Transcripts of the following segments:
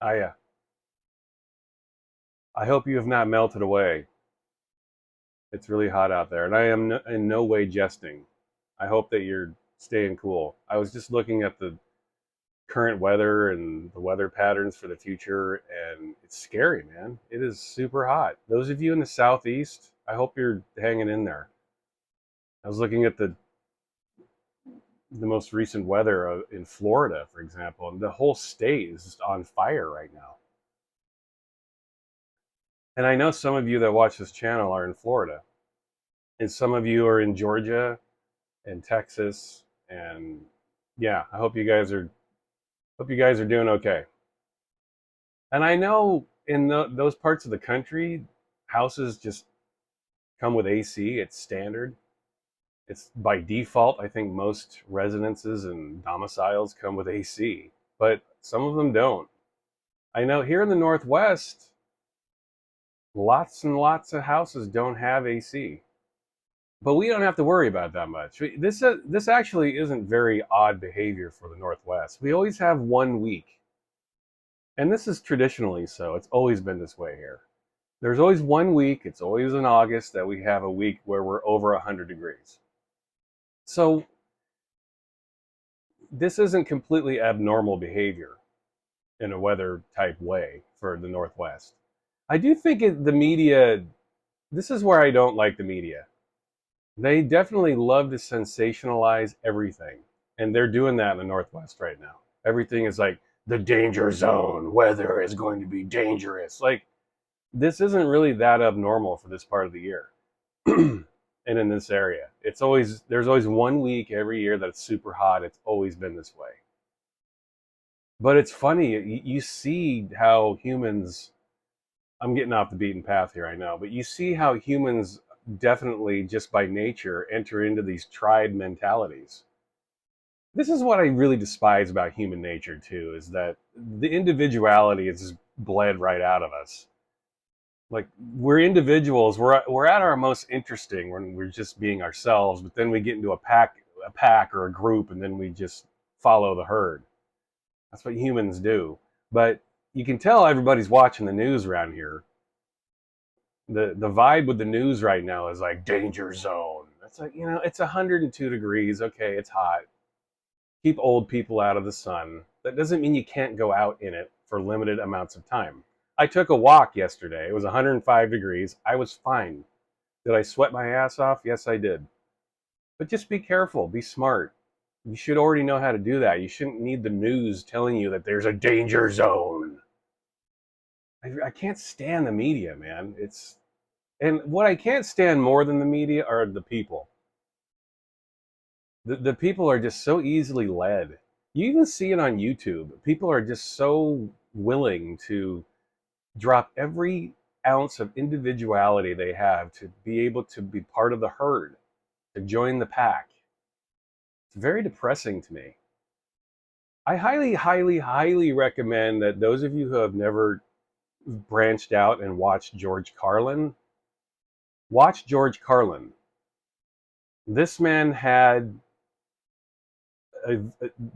I I hope you have not melted away. It's really hot out there, and I am in no way jesting. I hope that you're staying cool. I was just looking at the current weather and the weather patterns for the future, and it's scary, man. It is super hot. Those of you in the southeast, I hope you're hanging in there. I was looking at the most recent weather in Florida, for example, and the whole state is just on fire right now. And I know some of you that watch this channel are in Florida, and some of you are in Georgia and Texas, and yeah, I hope you guys are doing okay. And I know in those parts of the country, houses just come with AC. It's standard. It's by default. I think most residences and domiciles come with AC, but some of them don't. I know here in the Northwest, lots and lots of houses don't have AC, but we don't have to worry about that much. This actually isn't very odd behavior for the Northwest. We always have 1 week, and this is traditionally so. It's always been this way here. There's always 1 week. It's always in August that we have a week where we're over 100 degrees. So this isn't completely abnormal behavior in a weather type way for the Northwest. I do think the media, this is where I don't like the media. They definitely love to sensationalize everything. And they're doing that in the Northwest right now. Everything is like the danger zone. Weather is going to be dangerous. Like, this isn't really that abnormal for this part of the year. And in this area, there's always 1 week every year that's super hot. It's always been this way. But it's funny, you see how humans, I'm getting off the beaten path here, I know, but you see how humans definitely, just by nature, enter into these tribe mentalities. This is what I really despise about human nature, too, is that the individuality is just bled right out of us. Like, we're individuals, we're at our most interesting when we're just being ourselves, but then we get into a pack or a group, and then we just follow the herd. That's what humans do. But you can tell everybody's watching the news around here. The vibe with the news right now is like danger zone. It's like, it's 102 degrees. Okay, it's hot. Keep old people out of the sun. That doesn't mean you can't go out in it for limited amounts of time. I took a walk yesterday. It was 105 degrees. I was fine. Did I sweat my ass off? Yes, I did. But just be careful. Be smart. You should already know how to do that. You shouldn't need the news telling you that there's a danger zone. I can't stand the media, man. And what I can't stand more than the media are the people. The people are just so easily led. You even see it on YouTube. People are just so willing to drop every ounce of individuality they have to be able to be part of the herd, to join the pack. It's very depressing to me. I highly, highly, highly recommend that those of you who have never branched out and watched George Carlin, watch George Carlin. This man had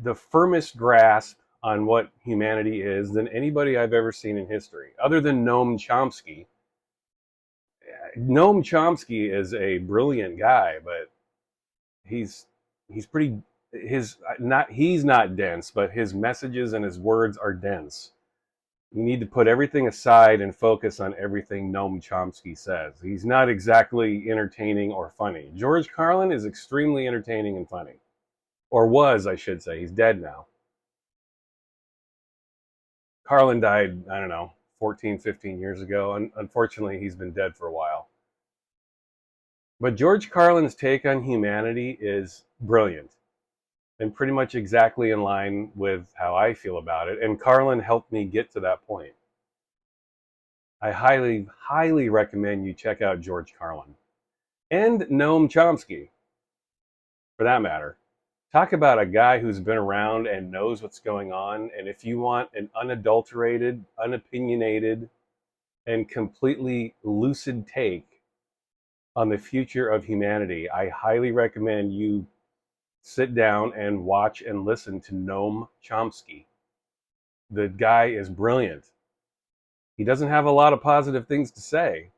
the firmest grasp on what humanity is than anybody I've ever seen in history, other than Noam Chomsky. Noam Chomsky is a brilliant guy, but he's pretty he's not dense, but his messages and his words are dense. You need to put everything aside and focus on everything Noam Chomsky says. He's not exactly entertaining or funny. George Carlin is extremely entertaining and funny. Or was, I should say. He's dead now. Carlin died, I don't know, 14, 15 years ago. And unfortunately, he's been dead for a while. But George Carlin's take on humanity is brilliant and pretty much exactly in line with how I feel about it. And Carlin helped me get to that point. I highly, highly recommend you check out George Carlin and Noam Chomsky, for that matter. Talk about a guy who's been around and knows what's going on. And if you want an unadulterated, unopinionated, and completely lucid take on the future of humanity, I highly recommend you sit down and watch and listen to Noam Chomsky. The guy is brilliant. He doesn't have a lot of positive things to say,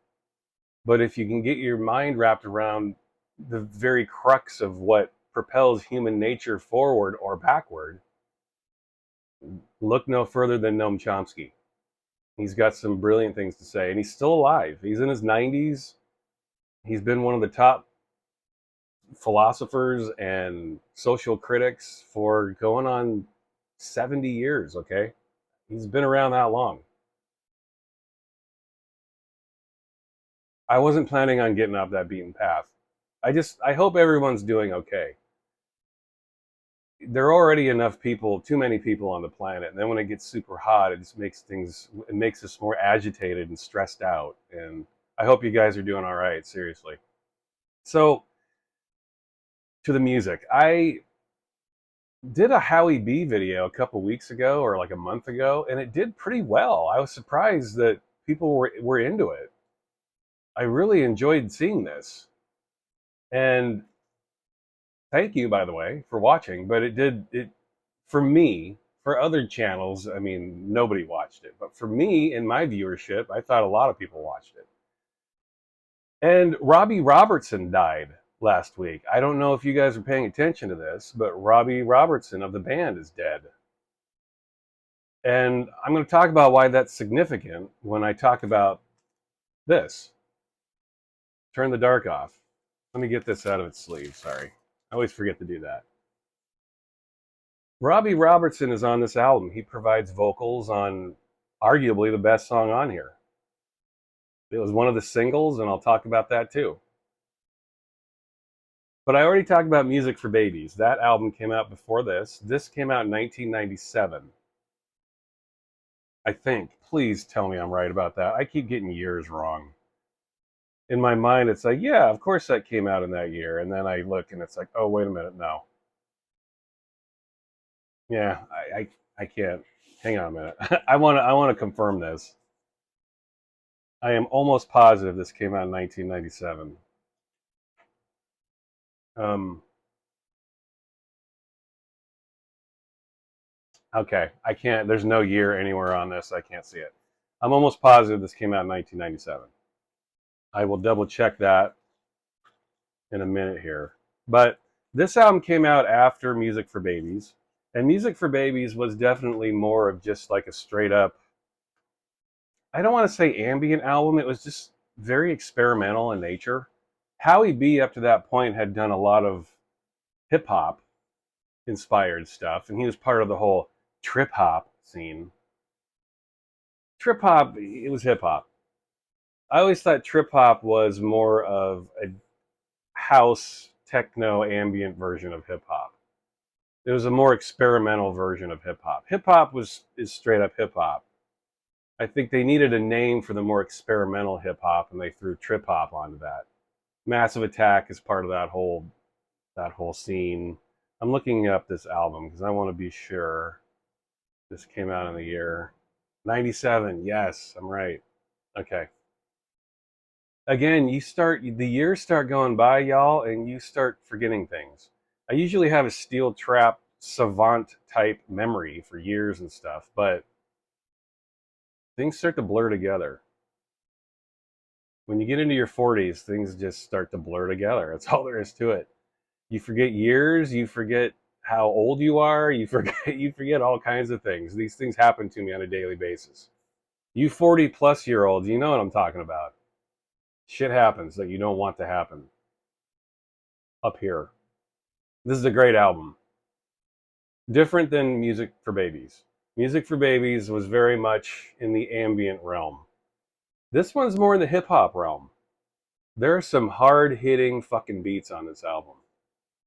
but if you can get your mind wrapped around the very crux of what propels human nature forward or backward, look no further than Noam Chomsky. He's got some brilliant things to say, and he's still alive. He's in his 90s. He's been one of the top philosophers and social critics for going on 70 years, okay? He's been around that long. I wasn't planning on getting off that beaten path. I hope everyone's doing okay. There are already enough people, too many people on the planet, and then when it gets super hot, it makes us more agitated and stressed out. And I hope you guys are doing all right, seriously. So, to the music. I did a Howie B video a couple weeks ago or like a month ago, and it did pretty well. I was surprised that people were into it. I really enjoyed seeing this. And thank you, by the way, for watching. But it for me, for other channels, I mean, nobody watched it. But for me, in my viewership, I thought a lot of people watched it. And Robbie Robertson died last week. I don't know if you guys are paying attention to this, but Robbie Robertson of the band is dead. And I'm going to talk about why that's significant when I talk about this. Turn the dark off. Let me get this out of its sleeve, sorry. I always forget to do that. Robbie Robertson is on this album. He provides vocals on arguably the best song on here. It was one of the singles, and I'll talk about that too. But I already talked about Music for Babies. That album came out before this. This came out in 1997. I think. Please tell me I'm right about that. I keep getting years wrong. In my mind, it's like, yeah, of course that came out in that year. And then I look and it's like, oh, wait a minute, no. Yeah, I can't. Hang on a minute. I want to confirm this. I am almost positive this came out in 1997. Okay, I can't. There's no year anywhere on this. I can't see it. I'm almost positive this came out in 1997. I will double check that in a minute here. But this album came out after Music for Babies. And Music for Babies was definitely more of just like a straight up, I don't want to say ambient album. It was just very experimental in nature. Howie B up to that point had done a lot of hip hop inspired stuff, and he was part of the whole trip hop scene. Trip hop, it was hip hop. I always thought trip hop was more of a house techno ambient version of hip hop. It was a more experimental version of hip hop. Hip hop is straight up hip hop. I think they needed a name for the more experimental hip hop, and they threw trip hop onto that. Massive Attack is part of that whole scene. I'm looking up this album because I want to be sure this came out in the year 97. Yes, I'm right. Okay. Again, the years start going by, y'all, and you start forgetting things. I usually have a steel trap savant type memory for years and stuff, but things start to blur together. When you get into your 40s, things just start to blur together. That's all there is to it. You forget years, you forget how old you are, you forget all kinds of things. These things happen to me on a daily basis. You 40-plus-year-olds, you know what I'm talking about. Shit happens that you don't want to happen. Up here. This is a great album. Different than Music for Babies. Music for Babies was very much in the ambient realm. This one's more in the hip-hop realm. There are some hard-hitting fucking beats on this album.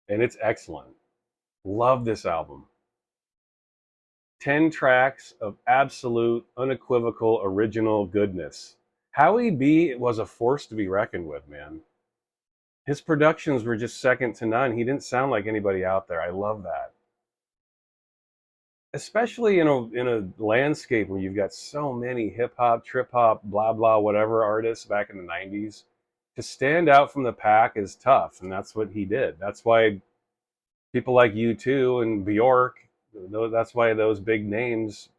And it's excellent. Love this album. 10 tracks of absolute, unequivocal, original goodness. Howie B was a force to be reckoned with, man. His productions were just second to none. He didn't sound like anybody out there. I love that. Especially in a landscape where you've got so many hip-hop, trip-hop, blah, blah, whatever artists back in the 90s. To stand out from the pack is tough, and that's what he did. That's why people like U2 and Bjork, that's why those big names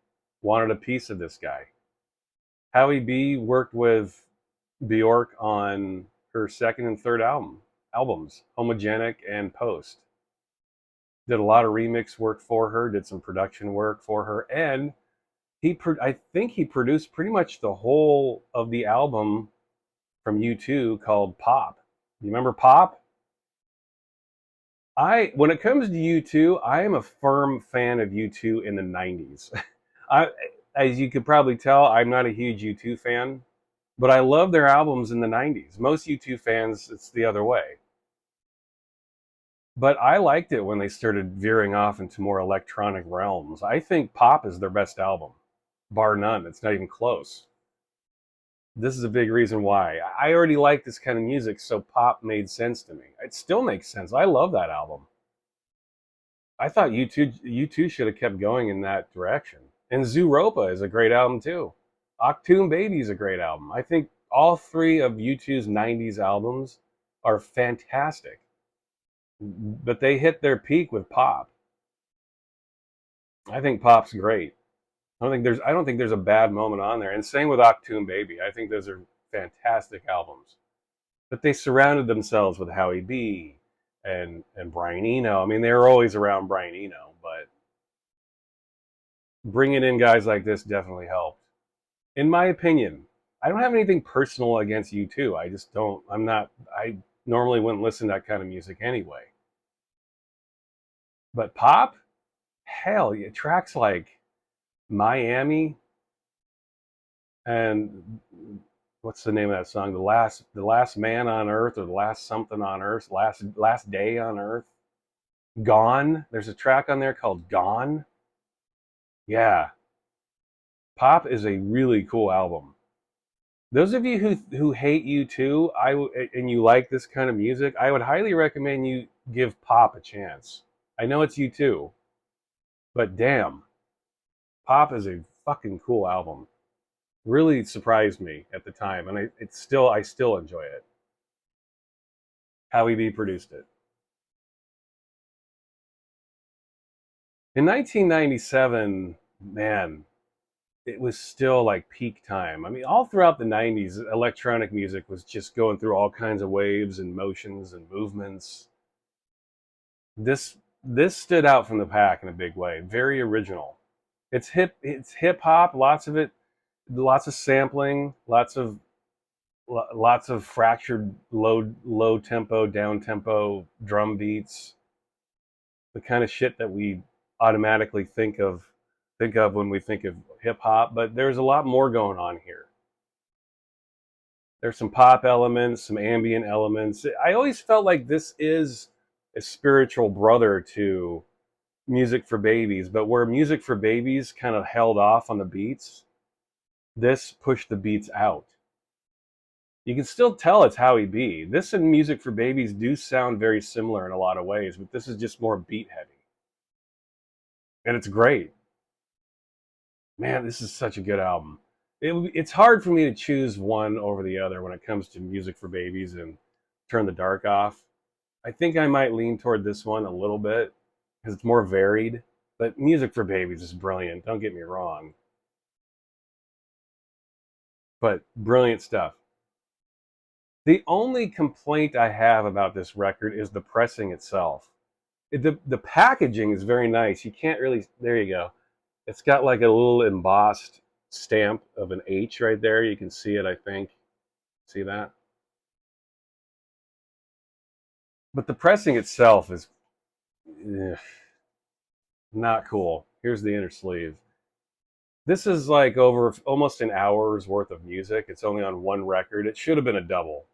wanted a piece of this guy. Howie B worked with Bjork on her second and third albums, Homogenic and Post. Did a lot of remix work for her, did some production work for her, and I think he produced pretty much the whole of the album from U2 called Pop. You remember Pop? When it comes to U2, I am a firm fan of U2 in the 90s. I as you could probably tell, I'm not a huge U2 fan, but I love their albums in the 90s. Most U2 fans, it's the other way. But I liked it when they started veering off into more electronic realms. I think Pop is their best album, bar none. It's not even close. This is a big reason why. I already like this kind of music, so Pop made sense to me. It still makes sense. I love that album. I thought U2 should have kept going in that direction. And Zooropa is a great album too. Achtung Baby is a great album. I think all three of U2's 90s albums are fantastic. But they hit their peak with Pop. I think Pop's great. I don't think there's a bad moment on there. And same with Achtung Baby. I think those are fantastic albums. But they surrounded themselves with Howie B and Brian Eno. I mean, they were always around Brian Eno, but bringing in guys like this definitely helped. In my opinion, I don't have anything personal against U2. I just don't. I normally wouldn't listen to that kind of music anyway. But Pop, hell yeah, tracks like Miami and what's the name of that song? The last man on earth, or the last something on earth, last day on earth. Gone. There's a track on there called Gone. Yeah, Pop is a really cool album. Those of you who hate U2, and you like this kind of music, I would highly recommend you give Pop a chance. I know it's U2, but damn, Pop is a fucking cool album. Really surprised me at the time, and I still enjoy it. Howie B produced it. In 1997, man, it was still like peak time. I mean, all throughout the 90s, electronic music was just going through all kinds of waves and motions and movements. This stood out from the pack in a big way. Very original. It's hip hop, lots of it, lots of sampling, lots of fractured low tempo, down tempo drum beats. The kind of shit that we automatically think of when we think of hip hop, but there's a lot more going on here. There's some pop elements, some ambient elements. I always felt like this is a spiritual brother to Music for Babies, but where Music for Babies kind of held off on the beats, this pushed the beats out. You can still tell it's Howie B. This and Music for Babies do sound very similar in a lot of ways, but this is just more beat heavy. And it's great. Man, this is such a good album. It's hard for me to choose one over the other when it comes to Music for Babies and Turn the Dark Off. I think I might lean toward this one a little bit because it's more varied. But Music for Babies is brilliant, don't get me wrong. But brilliant stuff. The only complaint I have about this record is the pressing itself. The packaging is very nice. You can't really, there you go. It's got like a little embossed stamp of an H right there. You can see it, I think. See that? But the pressing itself is not cool. Here's the inner sleeve. This is like over almost an hour's worth of music. It's only on one record. It should have been a double,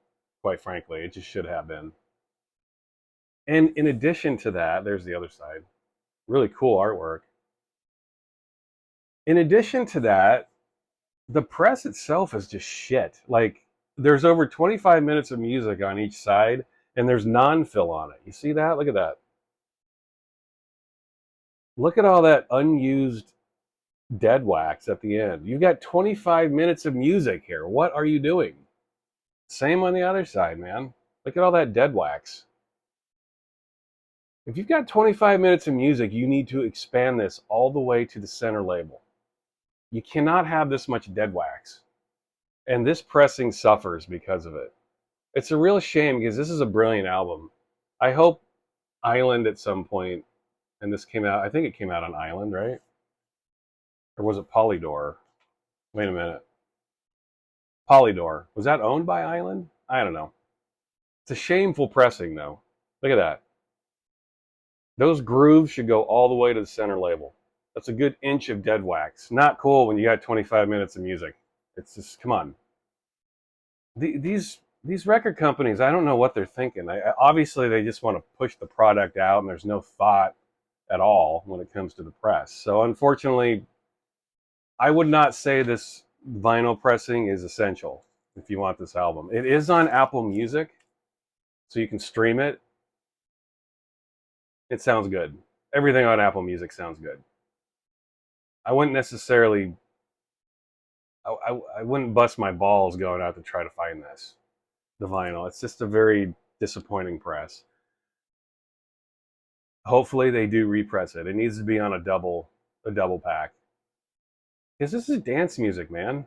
quite frankly. It just should have been. And in addition to that, there's the other side. Really cool artwork. In addition to that, the press itself is just shit. Like, there's over 25 minutes of music on each side, and there's non-fill on it. You see that? Look at that. Look at all that unused dead wax at the end. You've got 25 minutes of music here. What are you doing? Same on the other side, man. Look at all that dead wax. If you've got 25 minutes of music, you need to expand this all the way to the center label. You cannot have this much dead wax. And this pressing suffers because of it. It's a real shame because this is a brilliant album. I hope Island at some point, and this came out, I think it came out on Island, right? Or was it Polydor? Wait a minute. Polydor. Was that owned by Island? I don't know. It's a shameful pressing, though. Look at that. Those grooves should go all the way to the center label. That's a good inch of dead wax. Not cool when you got 25 minutes of music. It's just, come on. These record companies, I don't know what they're thinking. Obviously, they just want to push the product out, and there's no thought at all when it comes to the press. So unfortunately, I would not say this vinyl pressing is essential if you want this album. It is on Apple Music, so you can stream it. It sounds good. Everything on Apple Music sounds good. I wouldn't necessarily, I wouldn't bust my balls going out to try to find this, the vinyl. It's just a very disappointing press. Hopefully they do repress it. It needs to be on a double pack. Because this is dance music, man.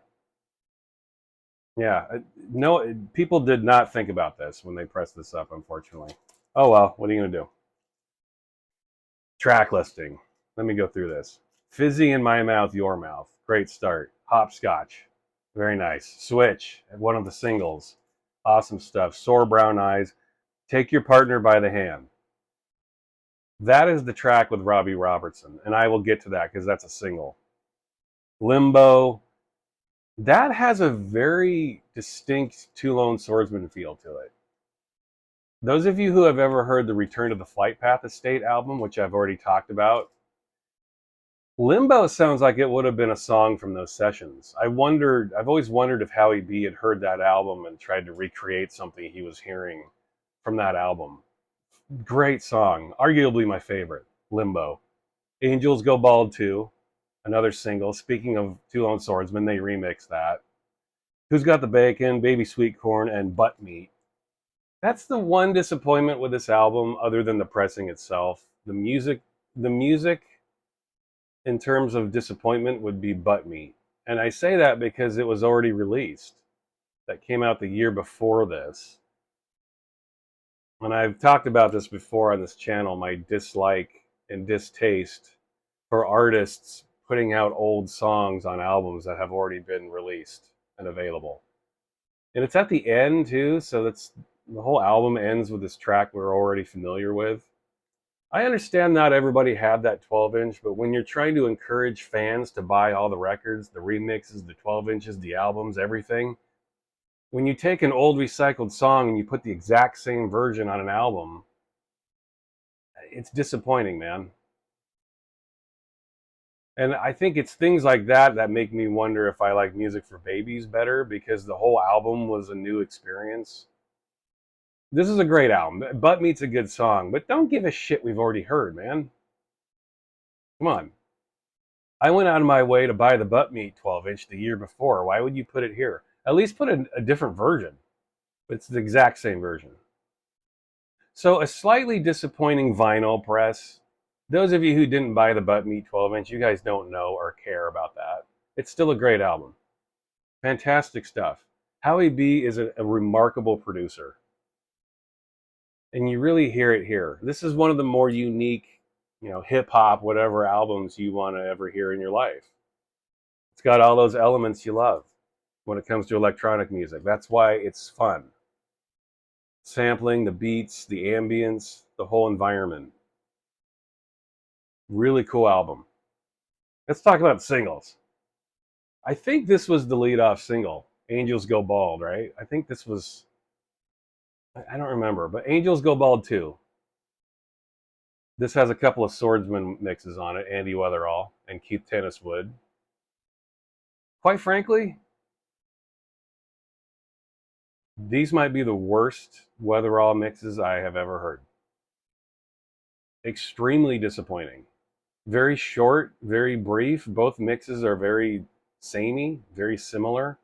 Yeah, no, people did not think about this when they pressed this up, unfortunately. Oh well, what are you going to do? Track listing. Let me go through this. Fizzy in My Mouth, Your Mouth. Great start. Hopscotch. Very nice. Switch. One of the singles. Awesome stuff. Sore Brown Eyes. Take Your Partner by the Hand. That is the track with Robbie Robertson, and I will get to that because that's a single. Limbo. That has a very distinct Two Lone Swordsmen feel to it. Those of you who have ever heard the Return to the Flight Path Estate album, which I've already talked about, Limbo sounds like it would have been a song from those sessions. I've always wondered if Howie B had heard that album and tried to recreate something he was hearing from that album. Great song, arguably my favorite, Limbo. Angels Go Bald 2, another single. Speaking of Two Lone Swordsmen, they remixed that. Who's Got the Bacon, Baby Sweet Corn, and Butt Meat. That's the one disappointment with this album, other than the pressing itself. The music in terms of disappointment would be Butt Meat. And I say that because it was already released. That came out the year before this. And I've talked about this before on this channel, my dislike and distaste for artists putting out old songs on albums that have already been released and available. And it's at the end too, so the whole album ends with this track we're already familiar with. I understand not everybody had that 12-inch, but when you're trying to encourage fans to buy all the records, the remixes, the 12 inches, the albums, everything, when you take an old recycled song and you put the exact same version on an album, it's disappointing, man. And I think it's things like that that make me wonder if I like Music for Babies better, because the whole album was a new experience. This is a great album. Butt Meat's a good song, but don't give a shit we've already heard, man. Come on. I went out of my way to buy the Butt Meat 12-inch the year before. Why would you put it here? At least put a different version. But it's the exact same version. So a slightly disappointing vinyl press. Those of you who didn't buy the Butt Meat 12-inch, you guys don't know or care about that. It's still a great album. Fantastic stuff. Howie B is a remarkable producer. And you really hear it here. This is one of the more unique, hip-hop, whatever albums you want to ever hear in your life. It's got all those elements you love when it comes to electronic music. That's why it's fun. Sampling, the beats, the ambience, the whole environment. Really cool album. Let's talk about singles. I think this was the lead-off single, Angels Go Bald, right? I think this was, I don't remember, but Angels Go Bald 2. This has a couple of Swordsman mixes on it, Andy Weatherall and Keith Tenniswood. Quite frankly, these might be the worst Weatherall mixes I have ever heard. Extremely disappointing. Very short, very brief. Both mixes are very samey, very similar.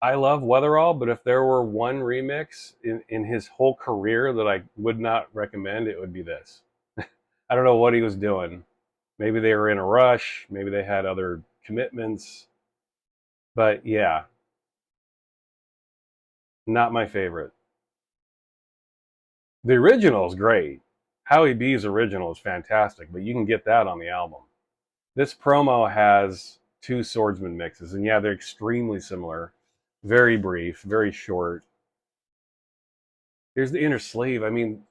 I love Weatherall, but if there were one remix in his whole career that I would not recommend, it would be this. I don't know what he was doing. Maybe they were in a rush. Maybe they had other commitments. But yeah, not my favorite. The original is great. Howie B's original is fantastic, but you can get that on the album. This promo has two Swordsmen mixes, and yeah, they're extremely similar. Very brief, very short. Here's the inner sleeve. I mean,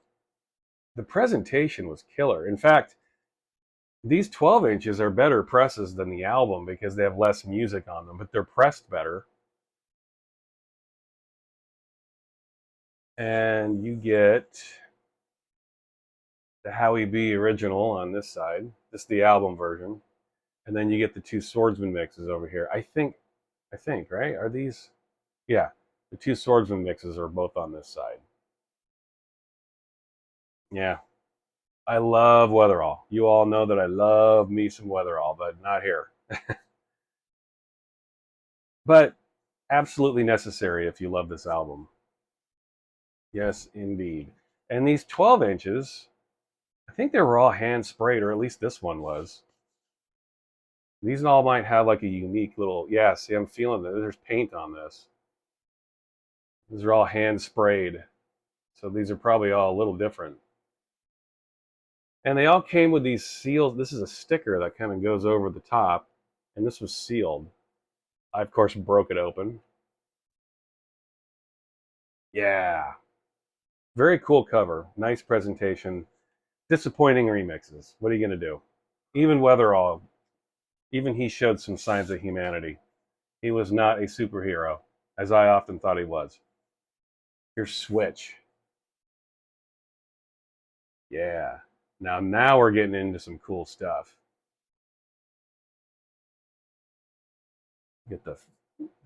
the presentation was killer. In fact, these 12 inches are better presses than the album because they have less music on them, but they're pressed better. And you get the Howie B original on this side. This is the album version. And then you get the two Swordsman mixes over here. I think, right? Are these? Yeah, the two Swordsman mixes are both on this side. Yeah, I love Weatherall. You all know that I love me some Weatherall, but not here. But absolutely necessary if you love this album. Yes, indeed. And these 12 inches, I think they were all hand sprayed, or at least this one was. These all might have like a unique little, yeah, see, I'm feeling that there's paint on this. These are all hand sprayed. So these are probably all a little different. And they all came with these seals. This is a sticker that kind of goes over the top, and this was sealed. I, of course, broke it open. Yeah. Very cool cover. Nice presentation. Disappointing remixes. What are you going to do? Even Weatherall, even he showed some signs of humanity. He was not a superhero, as I often thought he was. Here's Switch. Yeah. Now we're getting into some cool stuff. Get the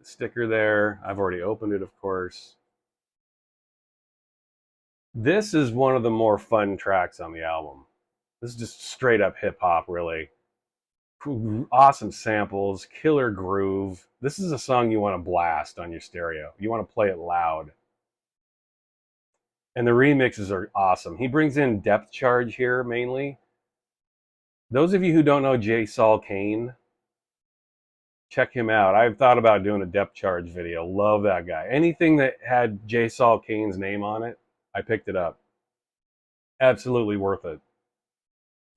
sticker there. I've already opened it, of course. This is one of the more fun tracks on the album. This is just straight up hip hop, really. Awesome samples, killer groove. This is a song you want to blast on your stereo. You want to play it loud. And the remixes are awesome. He brings in Depth Charge here mainly. Those of you who don't know J. Saul Kane, check him out. I've thought about doing a Depth Charge video. Love that guy. Anything that had J. Saul Kane's name on it, I picked it up. Absolutely worth it.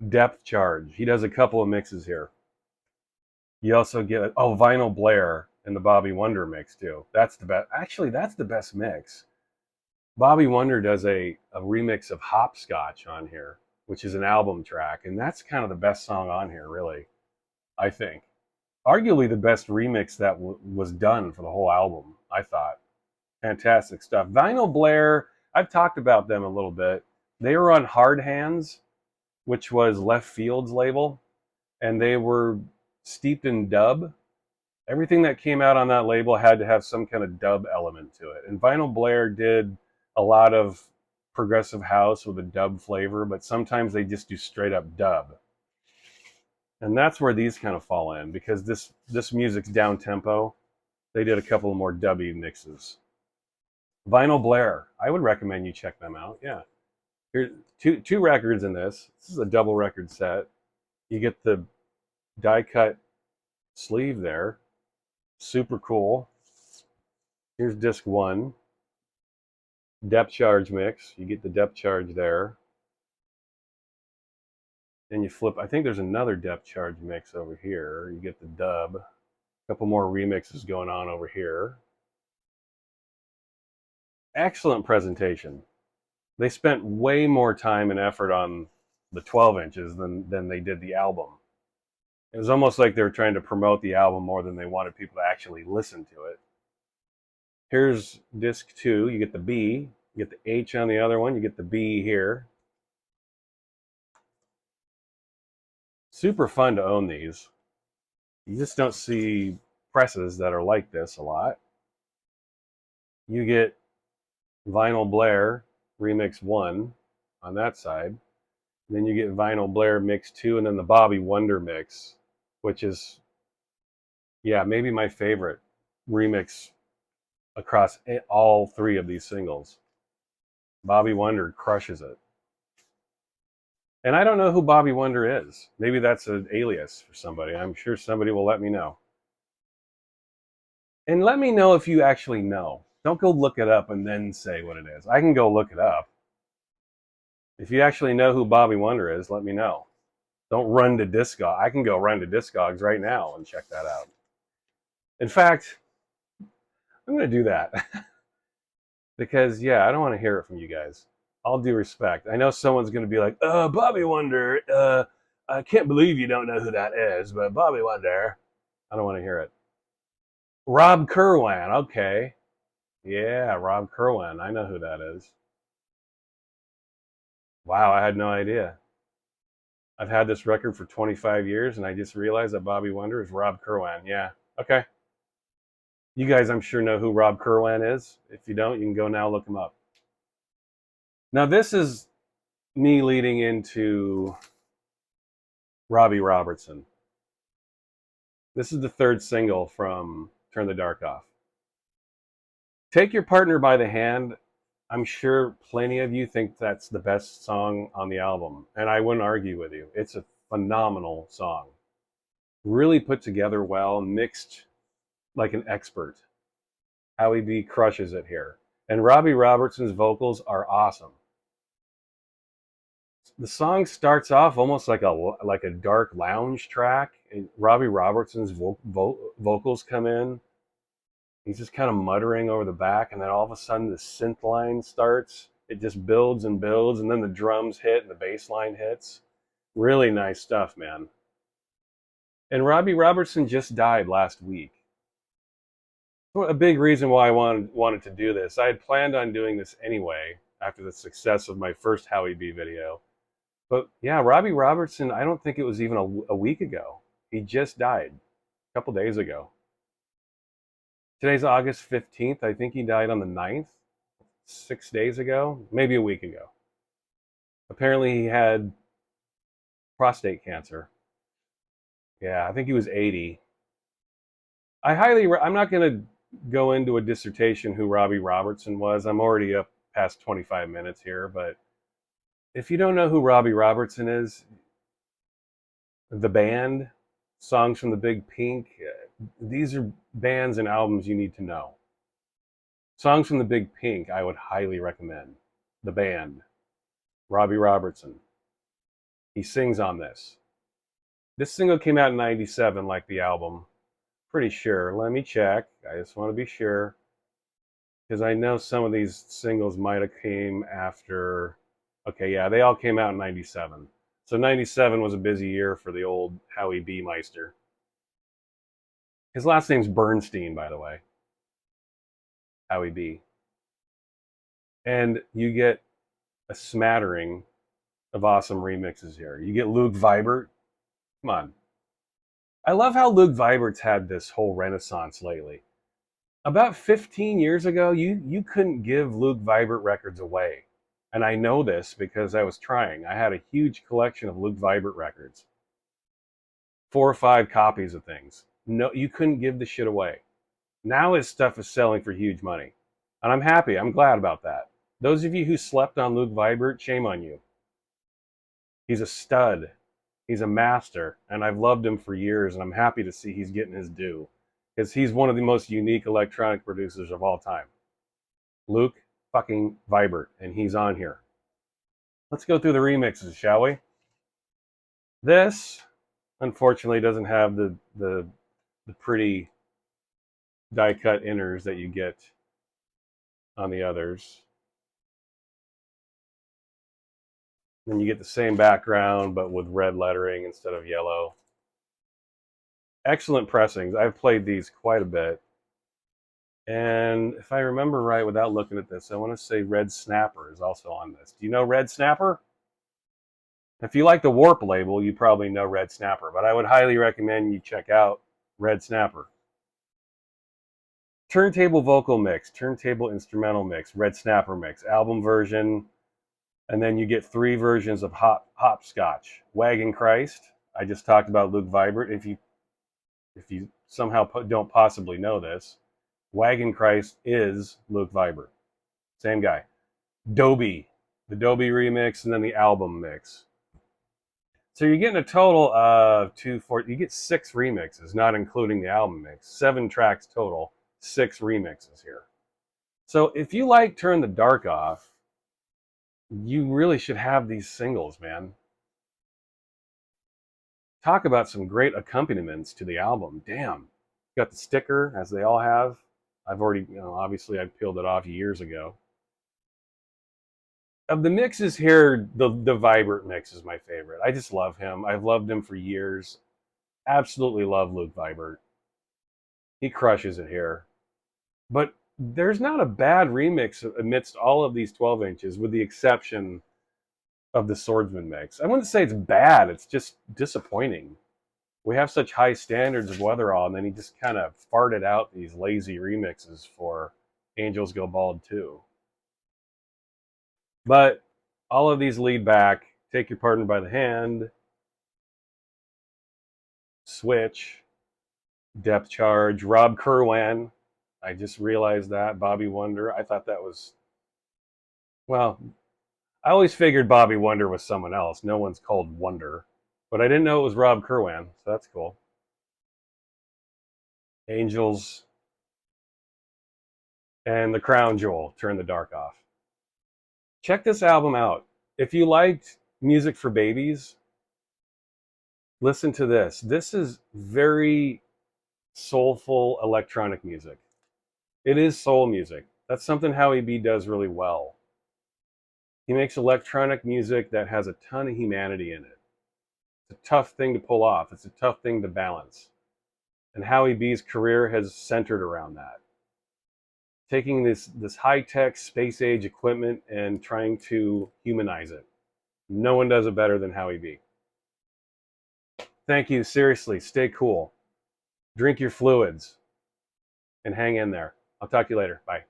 Depth Charge. He does a couple of mixes here. You also get, Vinyl Blair and the Bobby Wonder mix too. That's the best. Actually, that's the best mix. Bobby Wonder does a remix of Hopscotch on here, which is an album track, and that's kind of the best song on here, really, I think. Arguably the best remix that was done for the whole album, I thought. Fantastic stuff. Vinyl Blair, I've talked about them a little bit. They were on Hard Hands, which was Left Field's label, and they were steeped in dub. Everything that came out on that label had to have some kind of dub element to it. And Vinyl Blair did a lot of progressive house with a dub flavor, but sometimes they just do straight up dub. And that's where these kind of fall in, because this music's down tempo. They did a couple of more dubby mixes. Vinyl Blair, I would recommend you check them out. Yeah. Here's two records in this. This is a double record set. You get the die cut sleeve there. Super cool. Here's disc 1. Depth Charge mix. You get the Depth Charge there. Then you flip. I think there's another Depth Charge mix over here. You get the dub. A couple more remixes going on over here. Excellent presentation. They spent way more time and effort on the 12 inches than they did the album. It was almost like they were trying to promote the album more than they wanted people to actually listen to it. Here's disc 2. You get the B. You get the H on the other one. You get the B here. Super fun to own these. You just don't see presses that are like this a lot. You get Vinyl Blair Remix 1 on that side. And then you get Vinyl Blair Mix 2, and then the Bobby Wonder mix, which is, yeah, maybe my favorite remix across all 3 of these singles. Bobby Wonder crushes it. And I don't know who Bobby Wonder is. Maybe that's an alias for somebody. I'm sure somebody will let me know. And let me know if you actually know. Don't go look it up and then say what it is. I can go look it up. If you actually know who Bobby Wonder is, let me know. Don't run to Discogs. I can go run to Discogs right now and check that out. In fact, I'm going to do that. Because, yeah, I don't want to hear it from you guys. All due respect. I know someone's going to be like, Bobby Wonder, I can't believe you don't know who that is, but Bobby Wonder. I don't want to hear it. Rob Kerwan, okay. Yeah, Rob Kerwan. I know who that is. Wow, I had no idea. I've had this record for 25 years, and I just realized that Bobby Wonder is Rob Kerwan. Yeah, okay. You guys, I'm sure, know who Rob Kerwan is. If you don't, you can go now look him up. Now, this is me leading into Robbie Robertson. This is the third single from Turn the Dark Off. Take Your Partner by the Hand. I'm sure plenty of you think that's the best song on the album, and I wouldn't argue with you. It's a phenomenal song. Really put together well, mixed like an expert. Howie B crushes it here. And Robbie Robertson's vocals are awesome. The song starts off almost like a dark lounge track. And Robbie Robertson's vocals come in. He's just kind of muttering over the back, and then all of a sudden the synth line starts. It just builds and builds, and then the drums hit and the bass line hits. Really nice stuff, man. And Robbie Robertson just died last week. A big reason why I wanted to do this. I had planned on doing this anyway after the success of my first Howie B video. But yeah, Robbie Robertson, I don't think it was even a week ago. He just died a couple days ago. Today's August 15th. I think he died on the 9th, 6 days ago, maybe a week ago. Apparently he had prostate cancer. Yeah, I think he was 80. I'm not going to go into a dissertation who Robbie Robertson was. I'm already up past 25 minutes here, but if you don't know who Robbie Robertson is, the band, Songs from the Big Pink, these are bands and albums you need to know. Songs from the Big Pink, I would highly recommend. The band, Robbie Robertson. He sings on this. This single came out in 97, like the album. Pretty sure. Let me check. I just want to be sure. Because I know some of these singles might have came after. Okay, yeah, they all came out in 97. So 97 was a busy year for the old Howie B. Meister. His last name's Bernstein, by the way. Howie B. And you get a smattering of awesome remixes here. You get Luke Vibert. Come on. I love how Luke Vibert's had this whole renaissance lately. About 15 years ago, you couldn't give Luke Vibert records away. And I know this because I was trying. I had a huge collection of Luke Vibert records. 4 or 5 copies of things. No, you couldn't give the shit away. Now his stuff is selling for huge money. And I'm happy. I'm glad about that. Those of you who slept on Luke Vibert, shame on you. He's a stud. He's a master. And I've loved him for years. And I'm happy to see he's getting his due. Because he's one of the most unique electronic producers of all time. Luke fucking Vibert. And he's on here. Let's go through the remixes, shall we? This, unfortunately, doesn't have the pretty die-cut inners that you get on the others. And you get the same background, but with red lettering instead of yellow. Excellent pressings. I've played these quite a bit. And if I remember right, without looking at this, I want to say Red Snapper is also on this. Do you know Red Snapper? If you like the Warp label, you probably know Red Snapper, but I would highly recommend you check out Red Snapper. Turntable vocal mix, turntable instrumental mix, Red Snapper mix, album version, and then you get 3 versions of Hopscotch. Wagon Christ, I just talked about Luke Vibert. If you somehow don't possibly know this, Wagon Christ is Luke Vibert. Same guy. Dobie, the Dobie remix, and then the album mix. So you're getting a total of you get 6 remixes, not including the album mix. 7 tracks total, 6 remixes here. So if you like Turn the Dark Off, you really should have these singles, man. Talk about some great accompaniments to the album. Damn. Got the sticker, as they all have. I've already, obviously I peeled it off years ago. Of the mixes here, the Vibert mix is my favorite. I just love him. I've loved him for years. Absolutely love Luke Vibert. He crushes it here. But there's not a bad remix amidst all of these 12 inches, with the exception of the Swordsman mix. I wouldn't say it's bad, it's just disappointing. We have such high standards of Weatherall, and then he just kind of farted out these lazy remixes for Angels Go Bald too. But all of these lead back, Take Your Partner by the Hand, Switch, Depth Charge, Rob Kerwan. I just realized that. Bobby Wonder. I thought that was, well, I always figured Bobby Wonder was someone else. No one's called Wonder. But I didn't know it was Rob Kerwan, so that's cool. Angels and The Crown Jewel, Turn the Dark Off. Check this album out. If you liked music for babies, listen to this. This is very soulful electronic music. It is soul music. That's something Howie B does really well. He makes electronic music that has a ton of humanity in it. It's a tough thing to pull off. It's a tough thing to balance. And Howie B's career has centered around that. Taking this high-tech space-age equipment and trying to humanize it. No one does it better than Howie B. Thank you. Seriously, stay cool. Drink your fluids and hang in there. I'll talk to you later. Bye.